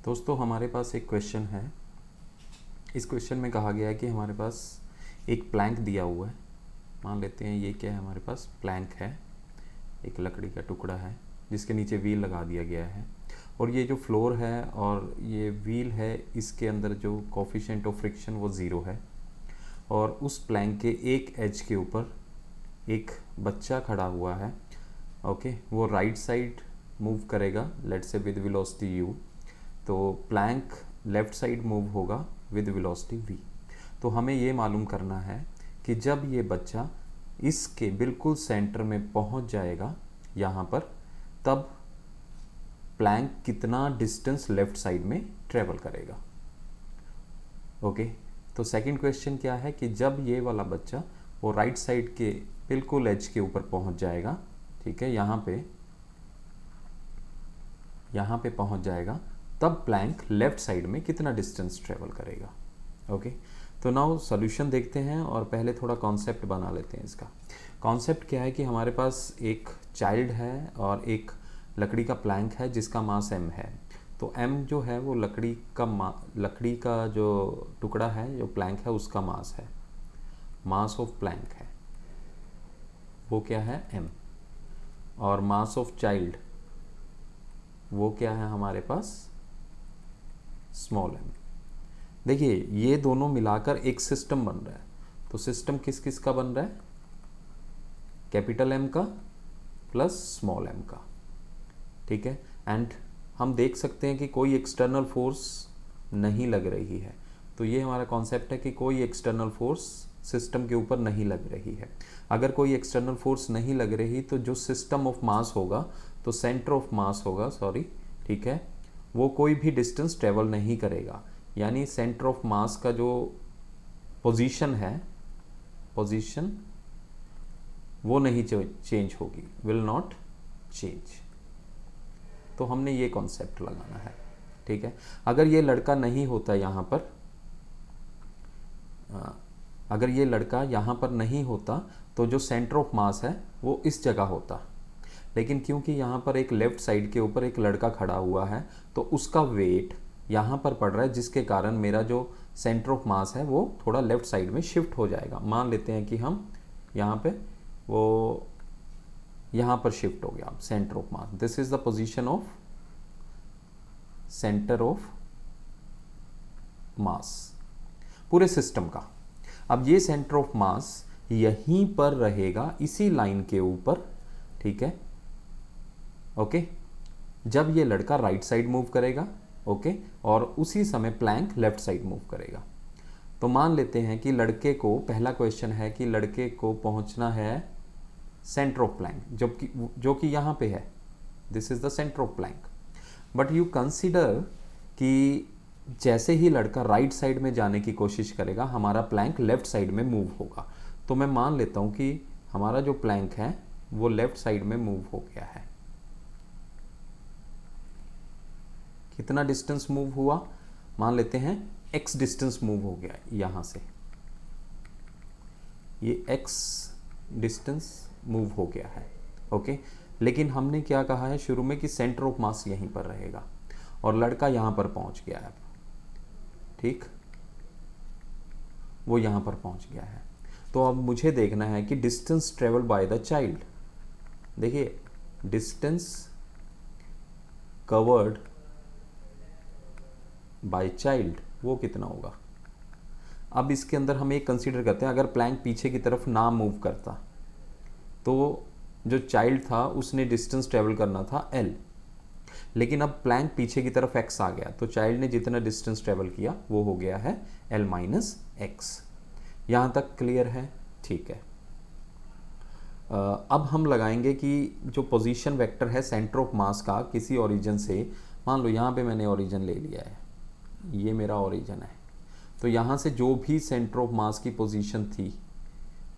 दोस्तों हमारे पास एक क्वेश्चन है। इस क्वेश्चन में कहा गया है कि हमारे पास एक प्लैंक दिया हुआ है। मान लेते हैं ये क्या है, हमारे पास प्लैंक है, एक लकड़ी का टुकड़ा है जिसके नीचे व्हील लगा दिया गया है। और ये जो फ्लोर है और ये व्हील है, इसके अंदर जो कोफिशिएंट ऑफ फ्रिक्शन वो ज़ीरो है। और उस प्लैंक के एक एज के ऊपर एक बच्चा खड़ा हुआ है। ओके, वो राइट साइड मूव करेगा, let's say with velocity u। तो प्लैंक लेफ़्ट साइड मूव होगा विद वेलोसिटी v। तो हमें ये मालूम करना है कि जब ये बच्चा इसके बिल्कुल सेंटर में पहुंच जाएगा यहाँ पर, तब प्लैंक कितना डिस्टेंस लेफ़्ट साइड में ट्रेवल करेगा। ओके, तो सेकंड क्वेश्चन क्या है कि जब ये वाला बच्चा वो राइट साइड के बिल्कुल एज के ऊपर पहुंच जाएगा, ठीक है, यहाँ पे पहुंच जाएगा, तब प्लैंक लेफ्ट साइड में कितना डिस्टेंस ट्रेवल करेगा। ओके, तो नाउ सॉल्यूशन देखते हैं और पहले थोड़ा कॉन्सेप्ट बना लेते हैं। इसका कॉन्सेप्ट क्या है कि हमारे पास एक चाइल्ड है और एक लकड़ी का प्लैंक है जिसका मास m है। तो m जो है वो लकड़ी का जो टुकड़ा है, जो प्लैंक है, उसका मास है, मास ऑफ प्लैंक है वो क्या है m। और मास ऑफ चाइल्ड वो क्या है हमारे पास, स्मॉल m। देखिए ये दोनों मिलाकर एक सिस्टम बन रहा है। तो सिस्टम किस किस का बन रहा है, कैपिटल M का प्लस स्मॉल m का, ठीक है। एंड हम देख सकते हैं कि कोई एक्सटर्नल फोर्स नहीं लग रही है। तो ये हमारा कॉन्सेप्ट है कि कोई एक्सटर्नल फोर्स सिस्टम के ऊपर नहीं लग रही है। अगर कोई एक्सटर्नल फोर्स नहीं लग रही तो जो सिस्टम ऑफ मास होगा, तो सेंटर ऑफ मास होगा, सॉरी, ठीक है, वो कोई भी डिस्टेंस ट्रेवल नहीं करेगा। यानी सेंटर ऑफ मास का जो पोजीशन है, पोजीशन वो नहीं चेंज होगी, विल नॉट चेंज। तो हमने ये कॉन्सेप्ट लगाना है, ठीक है। अगर ये लड़का नहीं होता यहाँ पर, अगर ये लड़का यहाँ पर नहीं होता तो जो सेंटर ऑफ मास है वो इस जगह होता। लेकिन क्योंकि यहाँ पर एक लेफ्ट साइड के ऊपर एक लड़का खड़ा हुआ है, तो उसका वेट यहाँ पर पड़ रहा है, जिसके कारण मेरा जो सेंटर ऑफ मास है वो थोड़ा लेफ्ट साइड में शिफ्ट हो जाएगा। मान लेते हैं कि हम यहाँ पे वो यहाँ पर शिफ्ट हो गया centre of mass. This is the position of centre of mass पूरे सिस्टम का। अब ये सेंटर ऑफ मास यहीं पर रहेगा, इसी लाइन के ऊपर, ठीक है। ओके, जब ये लड़का राइट साइड मूव करेगा, ओके, और उसी समय प्लैंक लेफ्ट साइड मूव करेगा। तो मान लेते हैं कि लड़के को, पहला क्वेश्चन है कि लड़के को पहुंचना है सेंटर ऑफ प्लैंक, जो कि यहाँ पे है, this is the centre of Planck. But you consider कि जैसे ही लड़का राइट साइड में जाने की कोशिश करेगा, हमारा प्लैंक लेफ्ट साइड में मूव होगा। तो मैं मान लेता हूँ कि हमारा जो प्लैंक है वो लेफ्ट साइड में मूव हो गया है। कितना डिस्टेंस मूव हुआ, मान लेते हैं x डिस्टेंस मूव हो गया यहाँ से, ये x डिस्टेंस मूव हो गया है, ओके। लेकिन हमने क्या कहा है शुरू में कि सेंटर ऑफ मास यहीं पर रहेगा और लड़का यहाँ पर पहुँच गया है, ठीक, वो यहाँ पर पहुँच गया है। तो अब मुझे देखना है कि distance travel by the child. देखिए डिस्टेंस कवर्ड बाय चाइल्ड वो कितना होगा। अब इसके अंदर हम एक कंसीडर करते हैं, अगर प्लैंक पीछे की तरफ ना मूव करता तो जो चाइल्ड था उसने डिस्टेंस ट्रेवल करना था l, लेकिन अब प्लैंक पीछे की तरफ x आ गया, तो चाइल्ड ने जितना डिस्टेंस ट्रेवल किया वो हो गया है l माइनस एक्स। यहाँ तक क्लियर है, ठीक है। अब हम लगाएंगे कि जो पोजीशन वेक्टर है सेंटर ऑफ मास का किसी ओरिजिन से, मान लो यहाँ पे मैंने ओरिजिन ले लिया है, ये मेरा ओरिजिन है, तो यहाँ से जो भी सेंटर ऑफ मास की पोजीशन थी,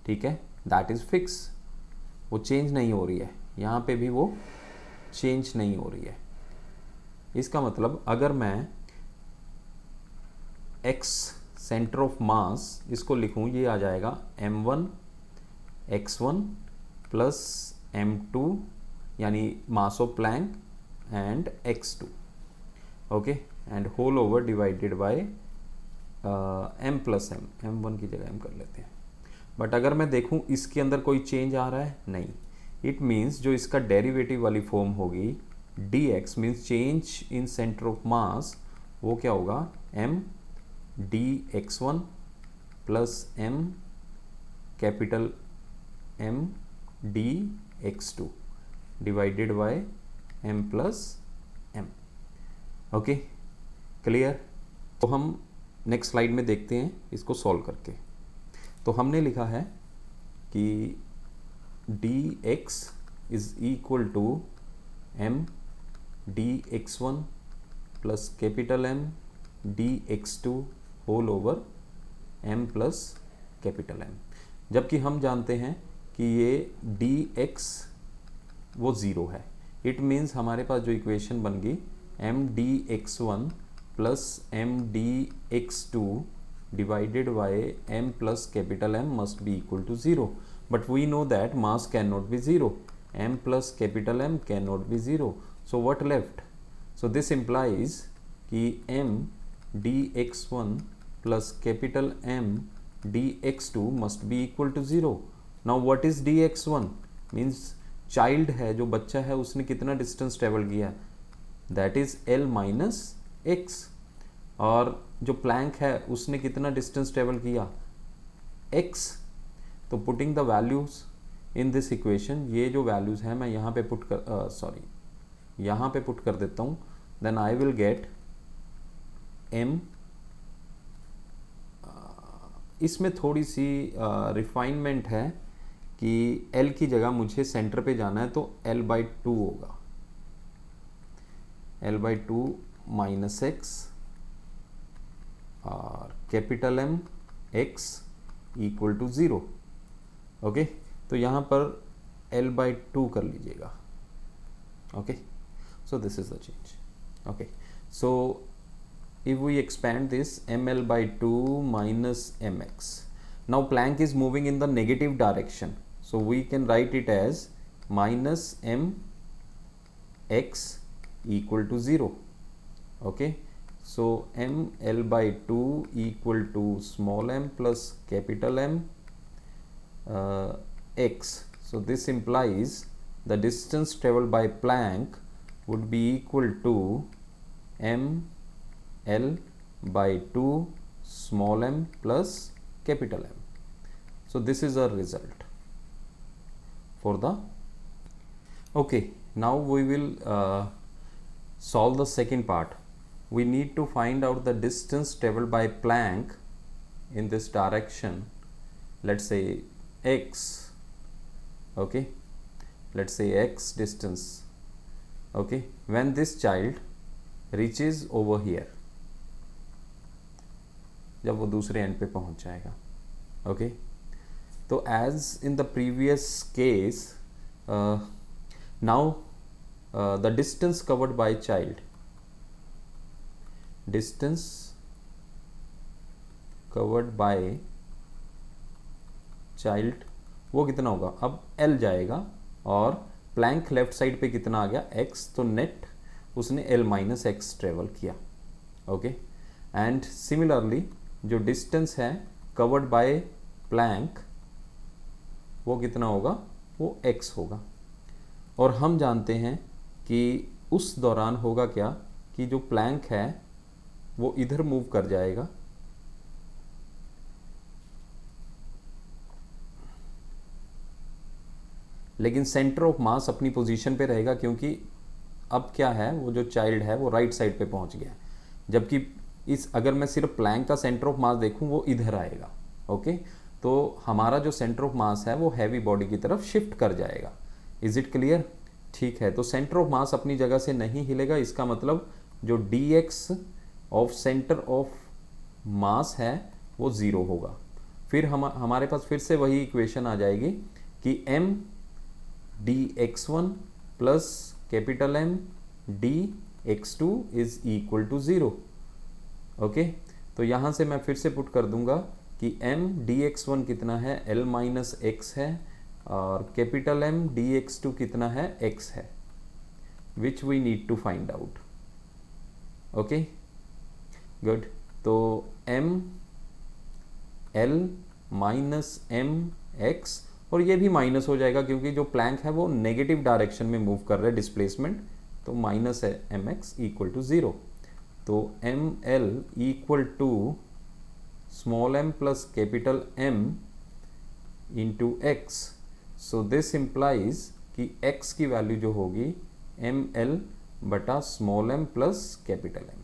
ठीक है, दैट इज़ फिक्स, वो चेंज नहीं हो रही है, यहाँ पे भी वो चेंज नहीं हो रही है। इसका मतलब अगर मैं x सेंटर ऑफ मास इसको लिखूँ, ये आ जाएगा m1 x1 प्लस m2 यानी mass of Planck and x2, okay. And whole over divided by m plus M, m1 की जगह m कर लेते हैं। बट अगर मैं देखूं इसके अंदर कोई चेंज आ रहा है, नहीं। इट मीन्स जो इसका डेरिवेटिव वाली फॉर्म होगी dx means change in centre of mass, वो क्या होगा m dx1 plus m capital M dx2 divided by m plus m। Okay, clear. तो हम नेक्स्ट स्लाइड में देखते हैं इसको सॉल्व करके। तो हमने लिखा है कि dx is equal to m dx1 plus capital M dx2 whole over m plus capital M। जबकि हम जानते हैं कि ये dx वो ज़ीरो है। इट मीन्स हमारे पास जो इक्वेशन बन गई m dx1 plus m dx2 divided by m plus capital M must be equal to zero. But we know that mass can not be zero, m plus capital M can not be zero. So what left? So this implies कि m dx1 plus capital M dx2 must be equal to 0. Now what is dx1? Means child है, जो बच्चा है, उसने कितना distance travel किया? That is L minus x। और जो प्लैंक है उसने कितना डिस्टेंस ट्रेवल किया? x। तो putting the values in this equation, ये जो वैल्यूज है मैं यहाँ पे पुट कर यहाँ पे पुट कर देता हूँ। Then I will get m, इसमें थोड़ी सी रिफाइनमेंट है कि L की जगह मुझे सेंटर पे जाना है, तो L/2 होगा, L/2 माइनस x और capital M x equal to 0। Okay, तो यहाँ पर L/2 कर लीजिएगा। Okay, so this is the change. Okay, so if we expand this ml/2 minus mx, now Planck is moving in the negative direction, so we can write it as minus mx equal to 0. Okay, so ml/2 equal to small m plus capital M x. So this implies the distance traveled by Planck would be equal to m L/2 small m plus capital M. So this is our result for the. Okay, now we will solve the second part. We need to find out the distance traveled by Planck in this direction. Let's say x. Okay, let's say x distance. Okay, when this child reaches over here, जब वो दूसरे and पे पहुंच जाएगा। Okay, तो as in the previous case, now the distance covered by child, distance covered by child वो कितना होगा? अब L जाएगा और प्लैंक लेफ्ट साइड पे कितना आ गया? x, तो नेट उसने L माइनस एक्स ट्रेवल किया। ओके, एंड सिमिलरली जो डिस्टेंस है कवर्ड बाय प्लैंक वो कितना होगा? वो x होगा। और हम जानते हैं कि उस दौरान होगा क्या कि जो प्लैंक है वो इधर मूव कर जाएगा, लेकिन सेंटर ऑफ मास अपनी पोजीशन पे रहेगा, क्योंकि अब क्या है, वो जो चाइल्ड है वो राइट साइड पे पहुंच गया। जबकि इस अगर मैं सिर्फ प्लैंक का सेंटर ऑफ मास देखूं वो इधर आएगा। ओके, तो हमारा जो सेंटर ऑफ मास है वो हैवी बॉडी की तरफ शिफ्ट कर जाएगा। Is it clear? ठीक है, तो सेंटर ऑफ मास अपनी जगह से नहीं हिलेगा, इसका मतलब जो dx of centre of mass है वो ज़ीरो होगा। फिर हमारे पास फिर से वही इक्वेशन आ जाएगी कि m dx1 plus capital M dx2 is equal to 0। Okay, तो यहाँ से मैं फिर से पुट कर दूंगा कि m dx1 कितना है? L माइनस एक्स है, और कैपिटल M dx2 कितना है? x है, which we need to find out. Okay, good. तो M L minus M X, और ये भी माइनस हो जाएगा क्योंकि जो प्लैंक है वो नेगेटिव डायरेक्शन में मूव कर रहा है डिस्प्लेसमेंट, तो माइनस है एम एक्स इक्वल टू 0। तो M L equal to small M plus capital M into X. So this implies कि x की वैल्यू जो होगी एम एल बटा small M plus capital M.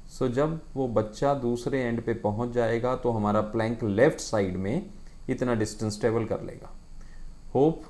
So जब वो बच्चा दूसरे एंड पे पहुंच जाएगा तो हमारा प्लैंक लेफ्ट साइड में इतना डिस्टेंस ट्रेवल कर लेगा। होप